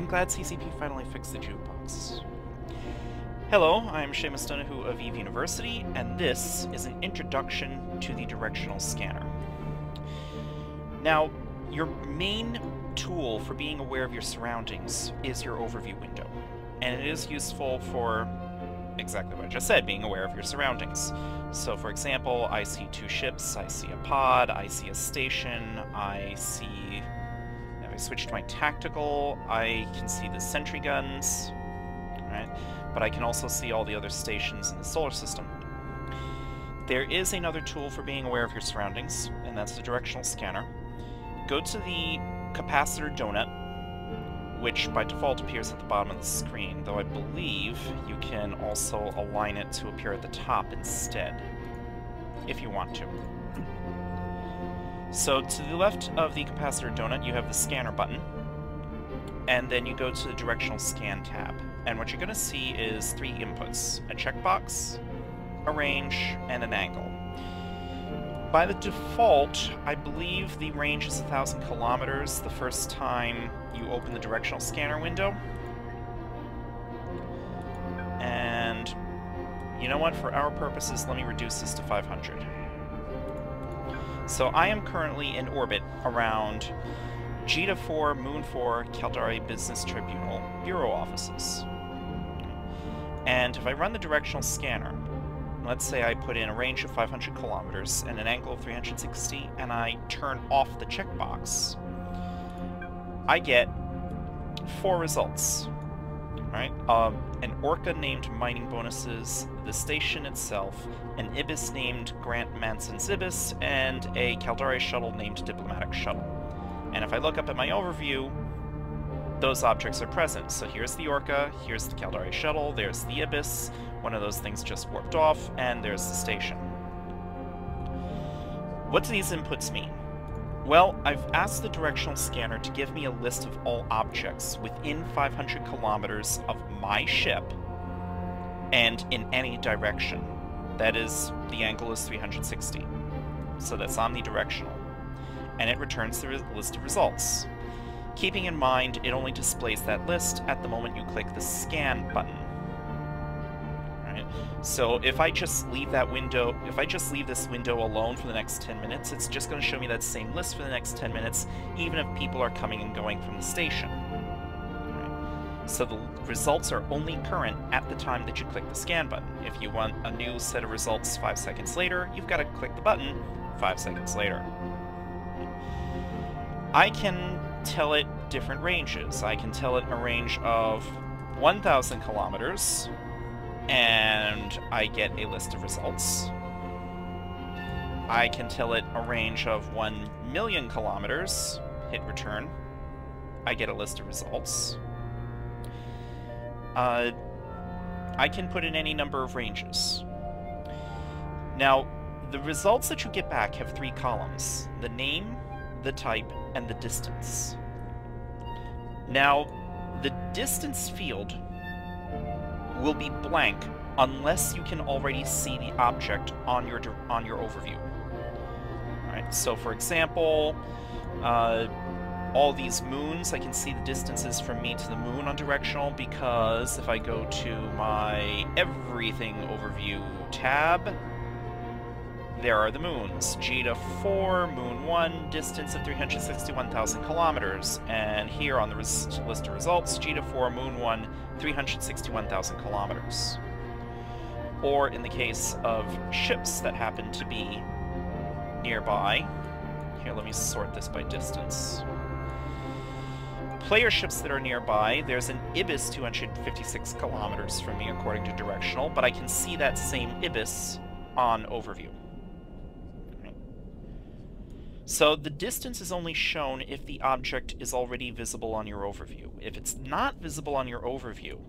I'm glad CCP finally fixed the jukebox. Hello, I'm Seamus Donahue of Eve University, and this is an introduction to the directional scanner. Now, your main tool for being aware of your surroundings is your overview window, and it is useful for exactly what I just said, being aware of your surroundings. So, for example, I see two ships, I see a pod, I see a station, I see... If I switch to my tactical, I can see the sentry guns, right? But I can also see all the other stations in the solar system. There is another tool for being aware of your surroundings, and that's the directional scanner. Go to the capacitor donut, which by default appears at the bottom of the screen, though I believe you can also align it to appear at the top instead, if you want to. So to the left of the capacitor donut, you have the scanner button, and then you go to the directional scan tab. And what you're going to see is three inputs: a checkbox, a range, and an angle. By the default, I believe the range is 1,000 kilometers the first time you open the directional scanner window. And you know what? For our purposes, let me reduce this to 500. So I am currently in orbit around Jita 4, Moon 4, Caldari Business Tribunal Bureau offices. And if I run the directional scanner, let's say I put in a range of 500 kilometers and an angle of 360, and I turn off the checkbox, I get 4 results. Right? An Orca named Mining Bonuses, the station itself, an Ibis named Grant Manson's Ibis, and a Caldari shuttle named Diplomatic Shuttle. And if I look up at my overview, those objects are present. So here's the Orca, here's the Caldari shuttle, there's the Ibis, one of those things just warped off, and there's the station. What do these inputs mean? Well, I've asked the directional scanner to give me a list of all objects within 500 kilometers of my ship and in any direction. That is, the angle is 360. So that's omnidirectional. And it returns the list of results. Keeping in mind, it only displays that list at the moment you click the scan button. So if I just leave that window, if I just leave this window alone for the next 10 minutes, it's just going to show me that same list for the next 10 minutes, even if people are coming and going from the station. Right. So the results are only current at the time that you click the scan button. If you want a new set of results 5 seconds later, you've got to click the button 5 seconds later. I can tell it different ranges. I can tell it a range of 1,000 kilometers, and I get a list of results. I can tell it a range of 1,000,000 kilometers, hit return, I get a list of results. I can put in any number of ranges. Now, the results that you get back have 3 columns: the name, the type, and the distance. Now, the distance field will be blank unless you can already see the object on your overview. All right, so for example, all these moons, I can see the distances from me to the moon on directional, because if I go to my everything overview tab, there are the moons. Jita 4, Moon 1, distance of 361,000 kilometers. And here on the list of results, Jita 4, Moon 1, 361,000 kilometers. Or in the case of ships that happen to be nearby, here, let me sort this by distance. Player ships that are nearby, there's an Ibis 256 kilometers from me according to directional, but I can see that same Ibis on overview. So the distance is only shown if the object is already visible on your overview. If it's not visible on your overview,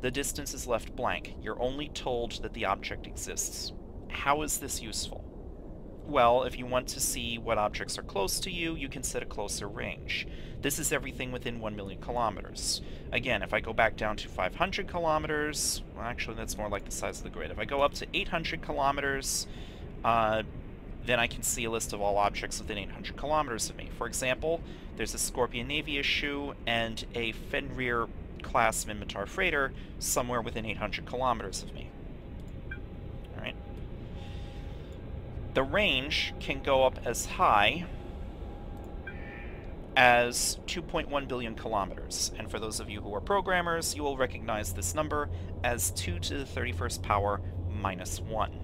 the distance is left blank. You're only told that the object exists. How is this useful? Well, if you want to see what objects are close to you, you can set a closer range. This is everything within 1,000,000 kilometers. Again, if I go back down to 500 kilometers, well, actually that's more like the size of the grid. If I go up to 800 kilometers, then I can see a list of all objects within 800 kilometers of me. For example, there's a Scorpion Navy issue and a Fenrir-class Minmatar freighter somewhere within 800 kilometers of me. Alright. The range can go up as high as 2.1 billion kilometers, and for those of you who are programmers, you will recognize this number as 2 to the 31st power minus 1.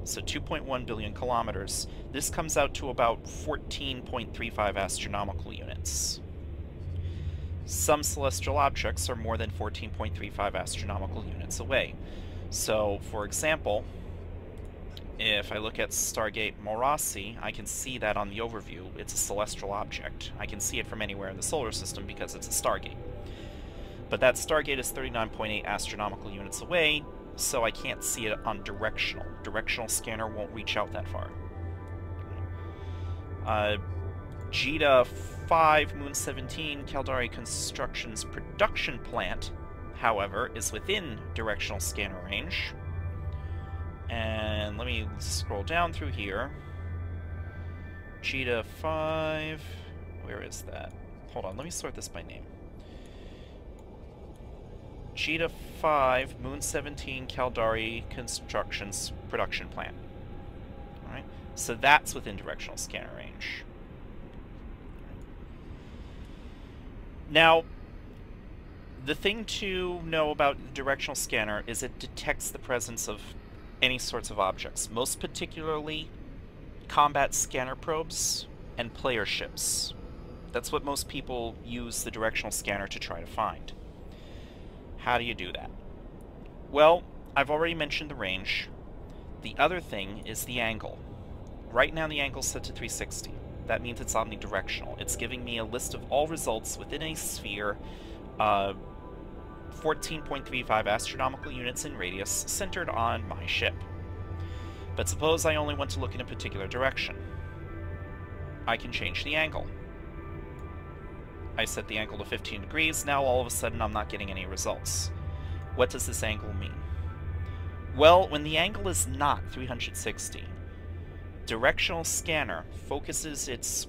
So 2.1 billion kilometers. This comes out to about 14.35 astronomical units. Some celestial objects are more than 14.35 astronomical units away. So, for example, if I look at Stargate Morasi, I can see that on the overview. It's a celestial object. I can see it from anywhere in the solar system because it's a Stargate. But that Stargate is 39.8 astronomical units away, so I can't see it on directional. Directional scanner won't reach out that far. Jita 5, Moon 17, Caldari Construction's production plant, however, is within directional scanner range. And let me scroll down through here. Jita 5... Where is that? Hold on, let me sort this by name. Jita 5, Moon 17, Caldari Construction's production plant. Alright, so that's within directional scanner range. Now, the thing to know about the directional scanner is it detects the presence of any sorts of objects, most particularly combat scanner probes and player ships. That's what most people use the directional scanner to try to find. How do you do that? Well, I've already mentioned the range. The other thing is the angle. Right now the angle's set to 360. That means it's omnidirectional. It's giving me a list of all results within a sphere, 14.35 astronomical units in radius, centered on my ship. But suppose I only want to look in a particular direction. I can change the angle. I set the angle to 15 degrees, now all of a sudden I'm not getting any results. What does this angle mean? Well, when the angle is not 360, directional scanner focuses its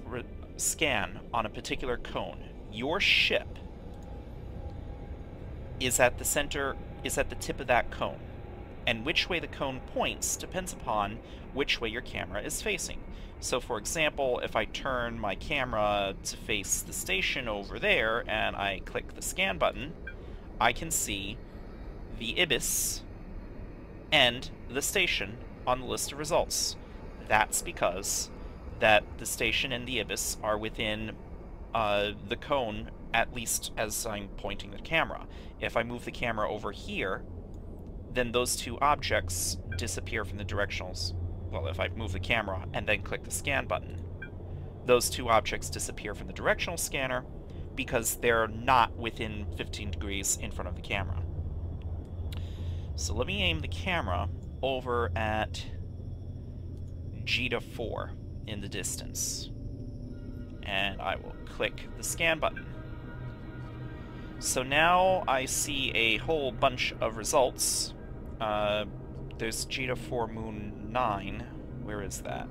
scan on a particular cone. Your ship is at the center, is at the tip of that cone. And which way the cone points depends upon which way your camera is facing. So for example, if I turn my camera to face the station over there and I click the scan button, I can see the Ibis and the station on the list of results. That's because that the station and the Ibis are within the cone, at least as I'm pointing the camera. If I move the camera over here, then those two objects disappear from the directionals. Well, if I move the camera and then click the scan button, those two objects disappear from the directional scanner because they're not within 15 degrees in front of the camera. So let me aim the camera over at Jita 4 in the distance. And I will click the scan button. So now I see a whole bunch of results. There's Jita 4 Moon 9. Where is that?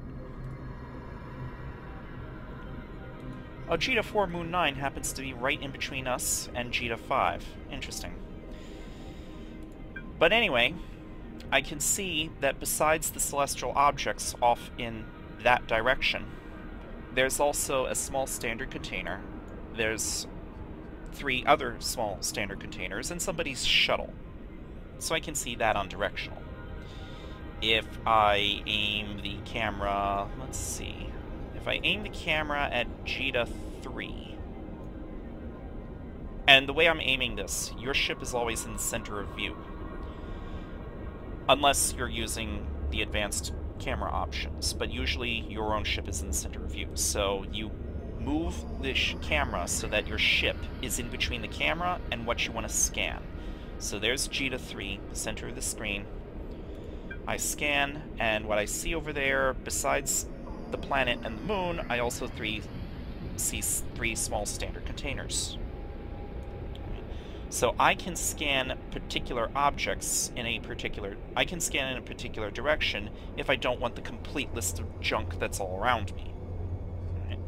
Oh, Jita 4 Moon 9 happens to be right in between us and Jita 5. Interesting. But anyway, I can see that besides the celestial objects off in that direction, there's also a small standard container. There's 3 other small standard containers and somebody's shuttle. So I can see that on directional. If I aim the camera, let's see. If I aim the camera at Jita 3, and the way I'm aiming this, your ship is always in the center of view. Unless you're using the advanced camera options, but usually your own ship is in the center of view. So you move the camera so that your ship is in between the camera and what you want to scan. So there's Jita 3, the center of the screen. I scan, and what I see over there, besides the planet and the moon, I also see 3 small standard containers. So I can scan particular objects in a particular... I can scan in a particular direction if I don't want the complete list of junk that's all around me. Right.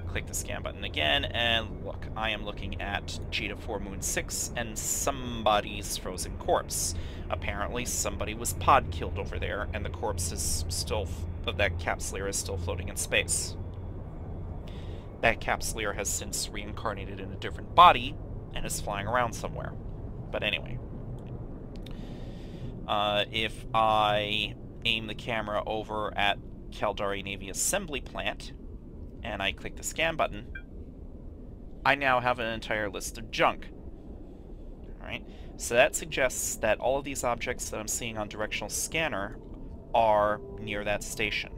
Click the scan button again, and look, I am looking at G4 Moon 6 and somebody's frozen corpse. Apparently somebody was pod killed over there, and the corpse is still... of that capsuleer is still floating in space. That capsuleer has since reincarnated in a different body, and is flying around somewhere. But anyway. If I aim the camera over at Caldari Navy Assembly Plant, and I click the scan button, I now have an entire list of junk. Alright, so that suggests that all of these objects that I'm seeing on Directional Scanner are near that station.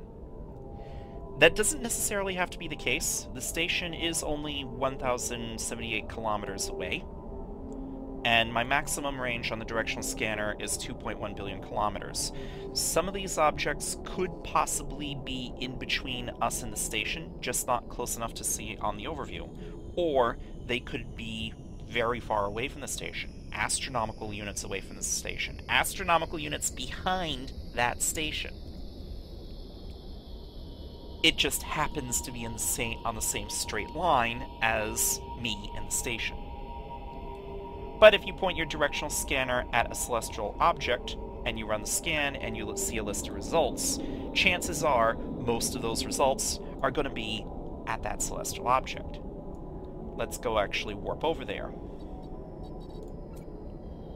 That doesn't necessarily have to be the case. The station is only 1,078 kilometers away, and my maximum range on the Directional Scanner is 2.1 billion kilometers. Some of these objects could possibly be in between us and the station, just not close enough to see on the overview. Or they could be very far away from the station, astronomical units away from the station, astronomical units behind that station. It just happens to be in on the same straight line as me and the station. But if you point your directional scanner at a celestial object, and you run the scan, and you see a list of results, chances are most of those results are going to be at that celestial object. Let's go actually warp over there.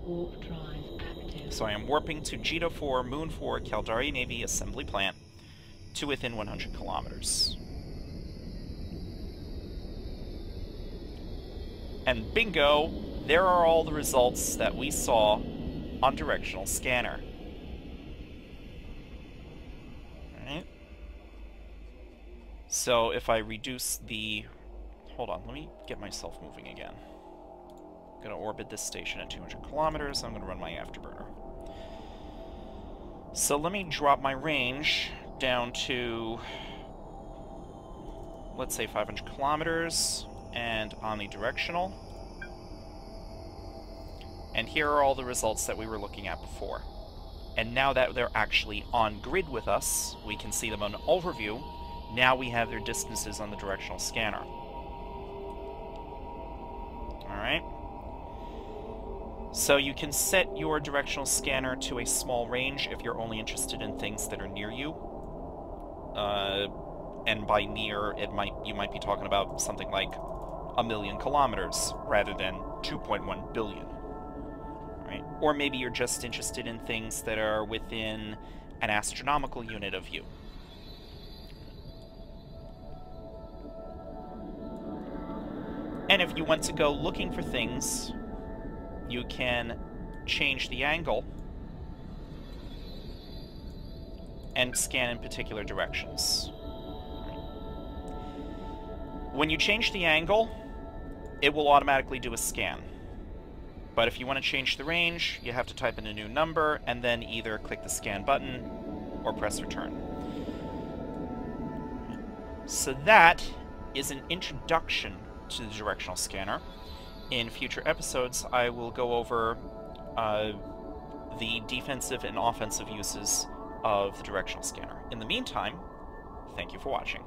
Warp drive active. So I am warping to G4 Moon 4 Caldari Navy Assembly Plant to within 100 kilometers. And bingo, there are all the results that we saw on Directional Scanner. Alright. So if I reduce the... Hold on, let me get myself moving again. I'm going to orbit this station at 200 kilometers. I'm going to run my afterburner. So let me drop my range down to, let's say, 500 kilometers, and omnidirectional. And here are all the results that we were looking at before. And now that they're actually on grid with us, we can see them on overview. Now we have their distances on the directional scanner. Alright. So you can set your directional scanner to a small range if you're only interested in things that are near you. And by near, you might be talking about something like 1 million kilometers rather than 2.1 billion. Right? Or maybe you're just interested in things that are within an astronomical unit of you. And if you want to go looking for things, you can change the angle and scan in particular directions. When you change the angle, it will automatically do a scan. But if you want to change the range, you have to type in a new number and then either click the scan button or press return. So that is an introduction to the directional scanner. In future episodes, I will go over the defensive and offensive uses of the directional scanner. In the meantime, thank you for watching.